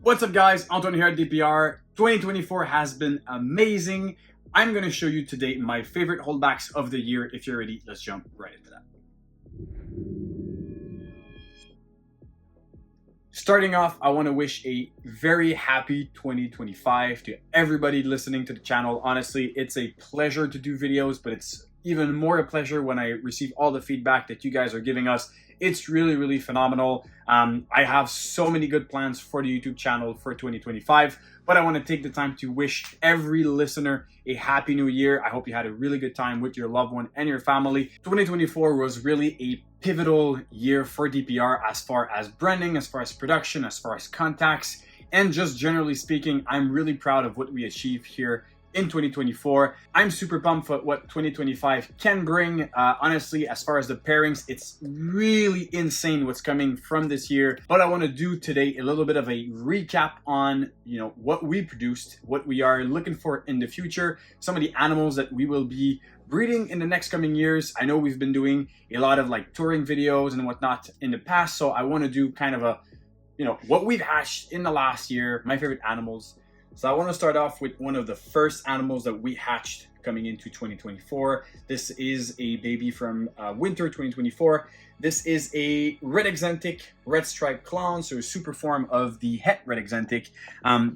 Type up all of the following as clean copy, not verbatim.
What's up guys, Anton here at DPR. 2024 has been amazing. I'm going to show you today my favorite holdbacks of the year. If you're ready, let's jump right into that. Starting off, I want to wish a very happy 2025 to everybody listening to the channel. Honestly, it's a pleasure to do videos, but it's even more a pleasure when I receive all the feedback that you guys are giving us. It's really phenomenal. I have so many good plans for the YouTube channel for 2025, but I want to take the time to wish every listener a happy new year. I hope you had a really good time with your loved one and your family. 2024 was really a pivotal year for DPR as far as branding, as far as production, as far as contacts, and just generally speaking, I'm really proud of what we achieved here in 2024. I'm super pumped for what 2025 can bring. Honestly, as far as the pairings, it's really insane what's coming from this year. But I want to do today a little bit of a recap on, what we produced, what we are looking for in the future, some of the animals that we will be breeding in the next coming years. I know we've been doing a lot of like touring videos and whatnot in the past, so I want to do kind of a, what we've hatched in the last year, my favorite animals. So I want to start off with one of the first animals that we hatched coming into 2024. This is a baby from winter 2024. This is a red exantic, red striped clown, so a super form of the het red exantic.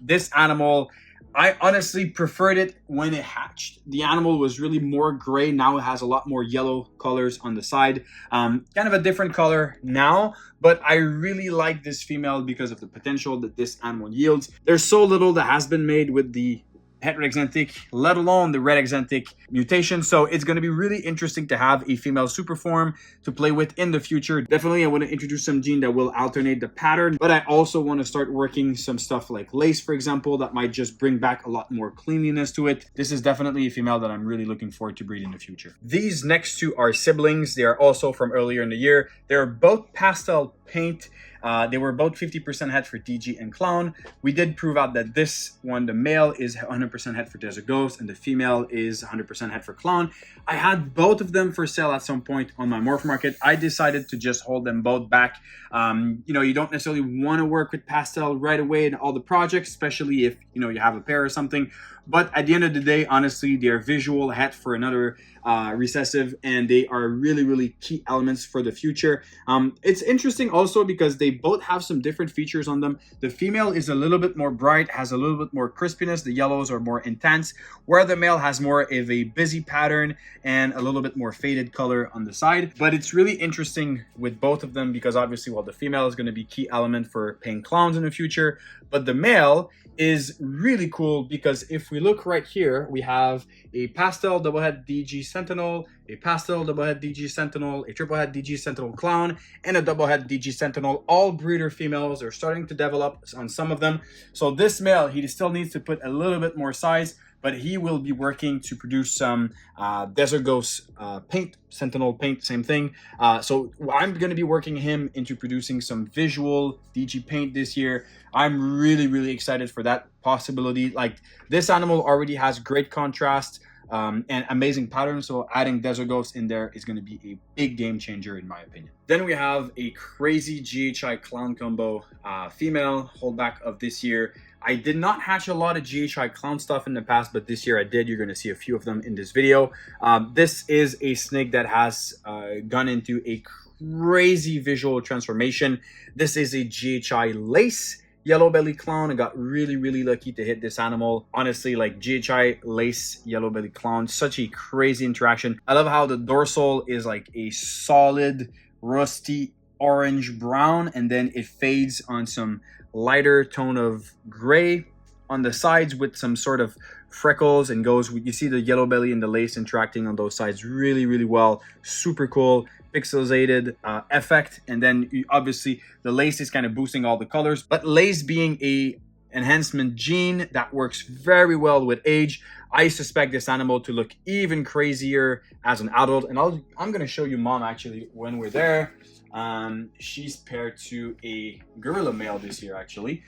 This animal, I honestly preferred it when it hatched. The animal was really more gray. Now it has a lot more yellow colors on the side. Kind of a different color now, but I really like this female because of the potential that this animal yields. There's so little that has been made with the het red exantic, let alone the red exantic mutation. So it's going to be really interesting to have a female super form to play with in the future. Definitely, I want to introduce some gene that will alternate the pattern, but I also want to start working some stuff like lace, for example, that might just bring back a lot more cleanliness to it. This is definitely a female that I'm really looking forward to breed in the future. These next two are siblings. They are also from earlier in the year. They're both pastel paint. They were both 50% het for DG and clown. We did prove out that this one, the male, is 100% het for Desert Ghost and the female is 100% het for clown. I had both of them for sale at some point on my Morph Market. I decided to just hold them both back. You don't necessarily want to work with pastel right away in all the projects, especially if you have a pair or something. But at the end of the day, honestly, they're visual het for another recessive, and they are really key elements for the future. It's interesting also because they both have some different features on them. The female is a little bit more bright, has a little bit more crispiness. The yellows are more intense, where the male has more of a busy pattern and a little bit more faded color on the side. But it's really interesting with both of them because obviously, the female is going to be key element for paying clowns in the future, but the male is really cool because if we look right here, we have a pastel double het DG Sentinel, a pastel double het DG Sentinel, a triple het DG Sentinel clown, and a double het DG Sentinel. All breeder females are starting to develop on some of them. So this male, he still needs to put a little bit more size, but he will be working to produce some Desert Ghost paint, Sentinel paint, same thing. So I'm going to be working him into producing some visual DG paint this year. I'm really excited for that possibility. Like, this animal already has great contrast and amazing patterns, so adding Desert Ghost in there is going to be a big game changer in my opinion. Then we have a crazy GHI clown combo female holdback of this year. I did not hatch a lot of GHI clown stuff in the past, but this year I did. You're going to see a few of them in this video. This is a snake that has gone into a crazy visual transformation. This is a GHI lace yellow belly clown. I got really lucky to hit this animal. Honestly, like GHI lace yellow belly clown, such a crazy interaction. I love how the dorsal is like a solid rusty orange brown, and then it fades on some lighter tone of gray on the sides with some sort of freckles, and goes, you see the yellow belly and the lace interacting on those sides really well. Super cool pixelated effect. And then obviously the lace is kind of boosting all the colors, but lace being a enhancement gene that works very well with age, I suspect this animal to look even crazier as an adult. And I'm going to show you mom actually when we're there. She's paired to a gorilla male this year actually.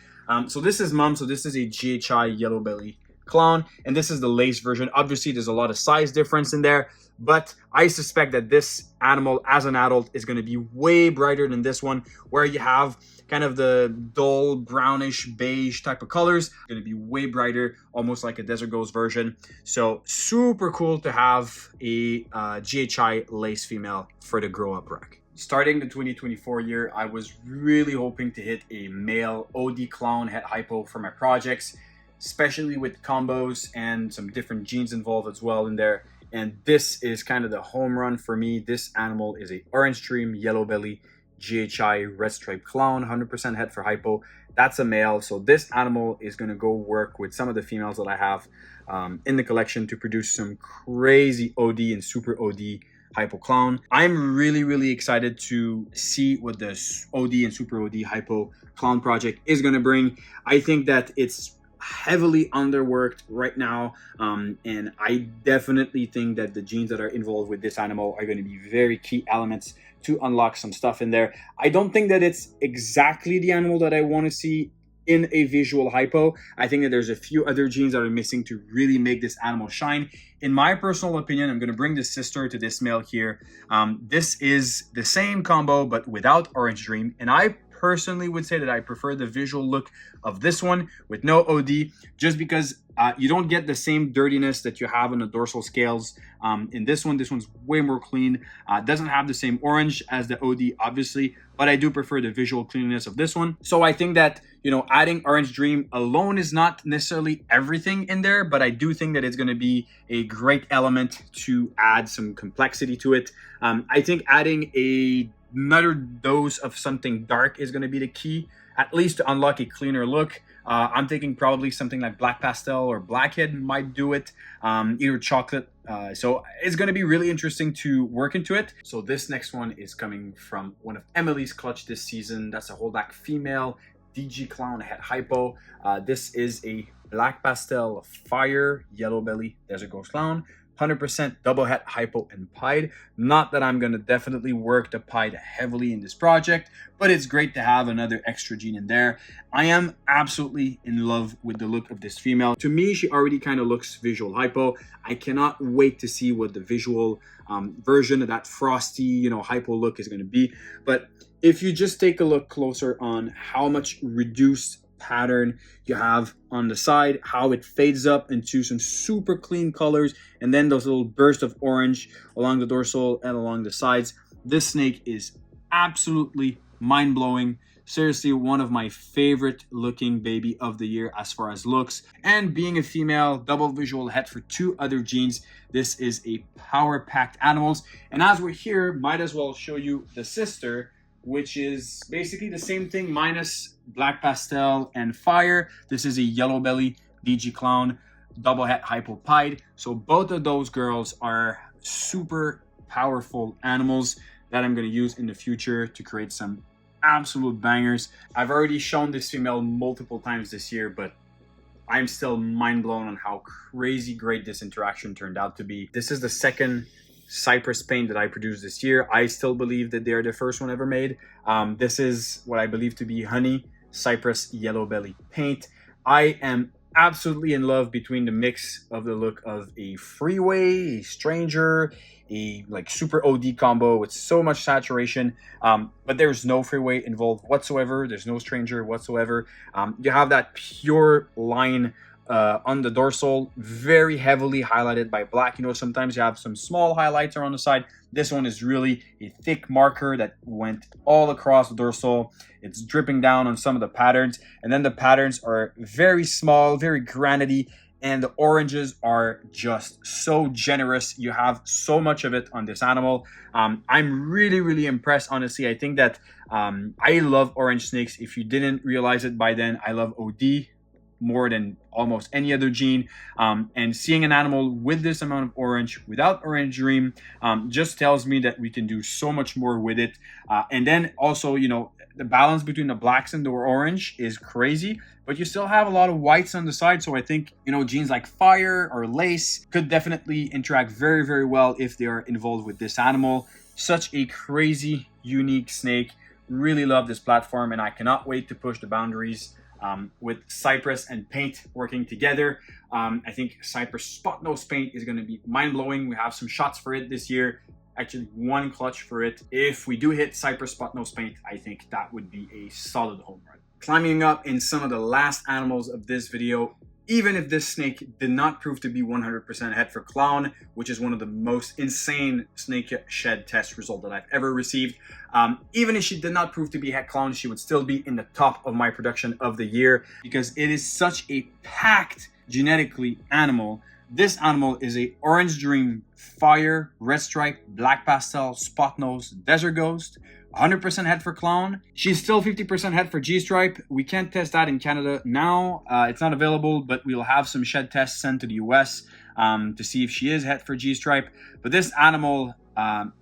So this is mom. So this is a GHI yellow belly clown, and this is the lace version. Obviously, there's a lot of size difference in there, but I suspect that this animal as an adult is going to be way brighter than this one, where you have kind of the dull brownish beige type of colors. It's going to be way brighter, almost like a Desert Ghost version. So super cool to have a GHI lace female for the grow up rack. Starting the 2024 year, I was really hoping to hit a male OD clown het hypo for my projects, especially with combos and some different genes involved as well in there. And this is kind of the home run for me. This animal is a orange dream, yellow belly, GHI red stripe clown, 100% het for hypo. That's a male. So this animal is going to go work with some of the females that I have in the collection to produce some crazy OD and super OD hypo clown. I'm really excited to see what this OD and super OD hypo clown project is going to bring. I think that it's heavily underworked right now, and I definitely think that the genes that are involved with this animal are going to be very key elements to unlock some stuff in there. I don't think that it's exactly the animal that I want to see in a visual hypo. I think that there's a few other genes that are missing to really make this animal shine. In my personal opinion, I'm going to bring the sister to this male here. This is the same combo but without Orange Dream, and I personally would say that I prefer the visual look of this one with no OD, just because you don't get the same dirtiness that you have on the dorsal scales in this one. This one's way more clean. Doesn't have the same orange as the OD, obviously, but I do prefer the visual cleanliness of this one. So I think that, you know, adding Orange Dream alone is not necessarily everything in there, but I do think that it's going to be a great element to add some complexity to it. I think adding another dose of something dark is going to be the key, at least to unlock a cleaner look. I'm thinking probably something like black pastel or blackhead might do it, either chocolate. So it's going to be really interesting to work into it. So this next one is coming from one of Emily's clutch this season. That's a holdback female DG clown het hypo. This is a black pastel fire yellow belly Desert Ghost clown, 100% double het hypo and pied. Not that I'm going to definitely work the pied heavily in this project, but it's great to have another extra gene in there. I am absolutely in love with the look of this female. To me, she already kind of looks visual hypo. I cannot wait to see what the visual version of that frosty, you know, hypo look is going to be. But if you just take a look closer on how much reduced pattern you have on the side, how it fades up into some super clean colors, and then those little bursts of orange along the dorsal and along the sides. This snake is absolutely mind-blowing. Seriously, one of my favorite looking baby of the year as far as looks. And being a female, double visual het for two other genes, this is a power-packed animals. And as we're here, might as well show you the sister, which is basically the same thing minus black pastel and fire. This is a yellow belly DG clown, double het hypo pied. So both of those girls are super powerful animals that I'm going to use in the future to create some absolute bangers. I've already shown this female multiple times this year, but I'm still mind blown on how crazy great this interaction turned out to be. This is the second Cypress paint that I produced this year. I still believe that they're the first one ever made. This is what I believe to be honey Cypress yellow belly paint. I am absolutely in love between the mix of the look of a freeway, a stranger, a like super OD combo with so much saturation, but there's no freeway involved whatsoever. There's no stranger whatsoever. You have that pure line on the dorsal, very heavily highlighted by black. You know, sometimes you have some small highlights around the side. This one is really a thick marker that went all across the dorsal. It's dripping down on some of the patterns, and then the patterns are very small, very granity, and the oranges are just so generous. You have so much of it on this animal. I'm really impressed, honestly. I think that I love orange snakes. If you didn't realize it by then, I love OD more than almost any other gene, and seeing an animal with this amount of orange without Orange Dream just tells me that we can do so much more with it. And then also, you know, the balance between the blacks and the orange is crazy, but you still have a lot of whites on the side. So I think, you know, genes like fire or lace could definitely interact very well if they are involved with this animal. Such a crazy unique snake. Really love this platform, and I cannot wait to push the boundaries with Cypress and paint working together. I think Cypress spot nose paint is going to be mind-blowing. We have some shots for it this year. Actually, one clutch for it. If we do hit Cypress spot nose paint, I think that would be a solid home run. Climbing up in some of the last animals of this video, even if this snake did not prove to be 100% head for clown, which is one of the most insane snake shed test results that I've ever received, even if she did not prove to be head clown, she would still be in the top of my production of the year because it is such a packed genetically animal. This animal is a Orange Dream, Fire, Red Stripe, Black Pastel, Spot Nose, Desert Ghost, 100% head for clown. She's still 50% head for G-Stripe. We can't test that in Canada now. It's not available, but we'll have some shed tests sent to the US to see if she is head for G-Stripe. But this animal,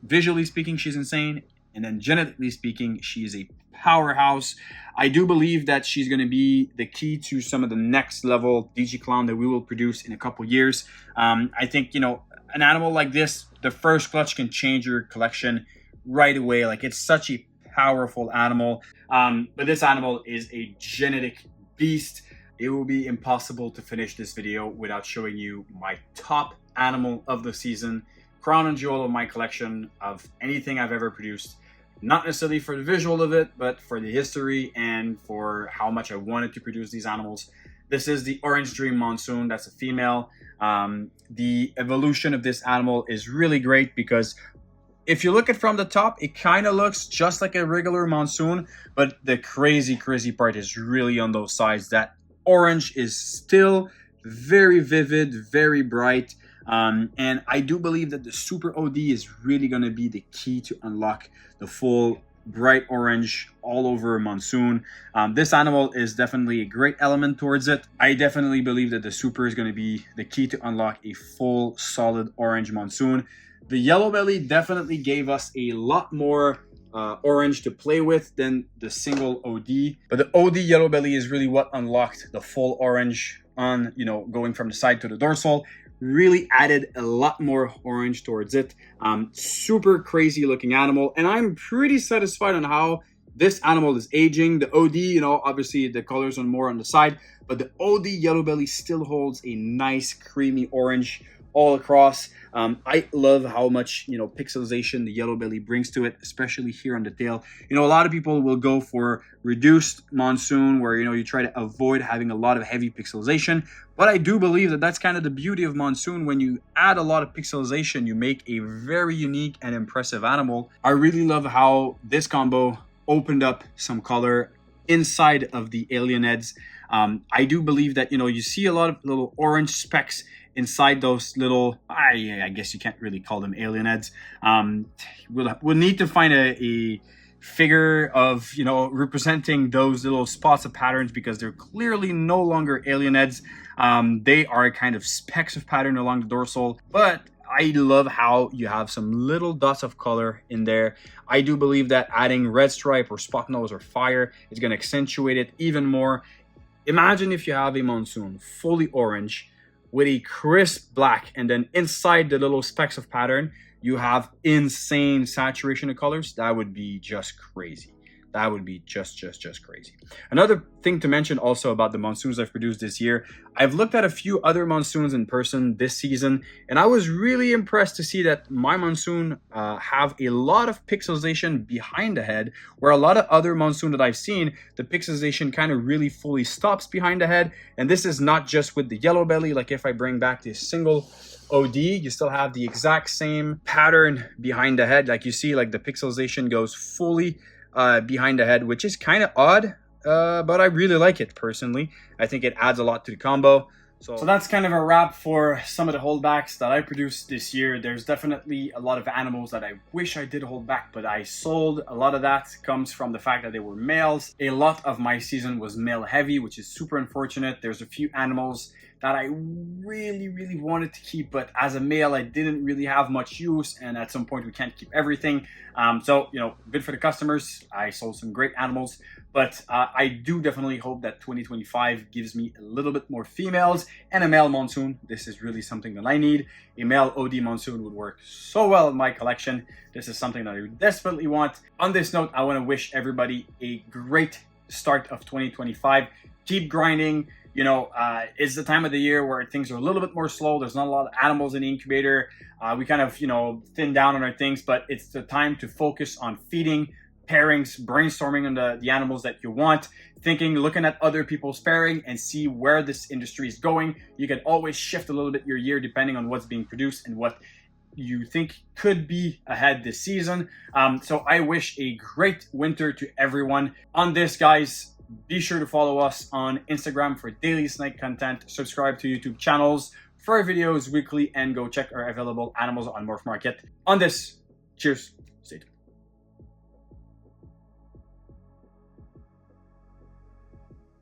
visually speaking, she's insane. And then genetically speaking, she is a powerhouse. I do believe that she's going to be the key to some of the next level DG Clown that we will produce in a couple years. I think, you know, an animal like this, the first clutch can change your collection right away. Like, it's such a powerful animal. But this animal is a genetic beast. It will be impossible to finish this video without showing you my top animal of the season, crown and jewel of my collection of anything I've ever produced. Not necessarily for the visual of it, but for the history and for how much I wanted to produce these animals. This is the Orange Dream Monsoon. That's a female. The evolution of this animal is really great because if you look at from the top, it kind of looks just like a regular Monsoon, but the crazy part is really on those sides. That orange is still very vivid, very bright. And I do believe that the Super OD is really going to be the key to unlock the full bright orange all over Monsoon. This animal is definitely a great element towards it. I definitely believe that the Super is going to be the key to unlock a full solid orange Monsoon. The yellow belly definitely gave us a lot more orange to play with than the single OD. But the OD yellow belly is really what unlocked the full orange on, you know, going from the side to the dorsal. Really added a lot more orange towards it. Super crazy looking animal. And I'm pretty satisfied on how this animal is aging. The OD, you know, obviously the colors are more on the side, but the OD yellow belly still holds a nice creamy orange all across. I love how much, you know, pixelization the yellow belly brings to it, especially here on the tail. You know, a lot of people will go for reduced Monsoon where, you know, you try to avoid having a lot of heavy pixelization. But I do believe that that's kind of the beauty of Monsoon. When you add a lot of pixelization, you make a very unique and impressive animal. I really love how this combo opened up some color inside of the alien heads. I do believe that, you know, you see a lot of little orange specks inside those little, I guess you can't really call them alien heads. We'll need to find a figure of, you know, representing those little spots of patterns because they're clearly no longer alien heads. They are kind of specks of pattern along the dorsal, but I love how you have some little dots of color in there. I do believe that adding red stripe or spot nose or fire is going to accentuate it even more. Imagine if you have a Monsoon fully orange with a crisp black, and then inside the little specks of pattern, you have insane saturation of colors. That would be just crazy. That would be just crazy. Another thing to mention also about the Monsoons I've produced this year, I've looked at a few other Monsoons in person this season, and I was really impressed to see that my Monsoon have a lot of pixelization behind the head, where a lot of other Monsoon that I've seen, the pixelization kind of really fully stops behind the head. And this is not just with the yellow belly. Like if I bring back this single OD, you still have the exact same pattern behind the head. Like you see, like the pixelization goes fully behind the head, which is kind of odd, but I really like it personally. I think it adds a lot to the combo. So that's kind of a wrap for some of the holdbacks that I produced this year. There's definitely a lot of animals that I wish I did hold back, but I sold. A lot of that comes from the fact that they were males. A lot of my season was male heavy, which is super unfortunate. There's a few animals that I really wanted to keep, but as a male, I didn't really have much use, and at some point we can't keep everything. So, you know, good for the customers. I sold some great animals, but I do definitely hope that 2025 gives me a little bit more females and a male Monsoon. This is really something that I need. A male OD Monsoon would work so well in my collection. This is something that I desperately want. On this note, I want to wish everybody a great start of 2025. keep grinding. You know, it's the time of the year where things are a little bit more slow. There's not a lot of animals in the incubator. We kind of, you know, thin down on our things, but it's the time to focus on feeding, pairings, brainstorming on the animals that you want, thinking, looking at other people's pairing and see where this industry is going. You can always shift a little bit your year depending on what's being produced and what you think could be ahead this season. So I wish a great winter to everyone. On this, guys, be sure to follow us on Instagram for daily snake content. Subscribe to YouTube channels for our videos weekly, and go check our available animals on Morph Market. On this, cheers. Stay tuned.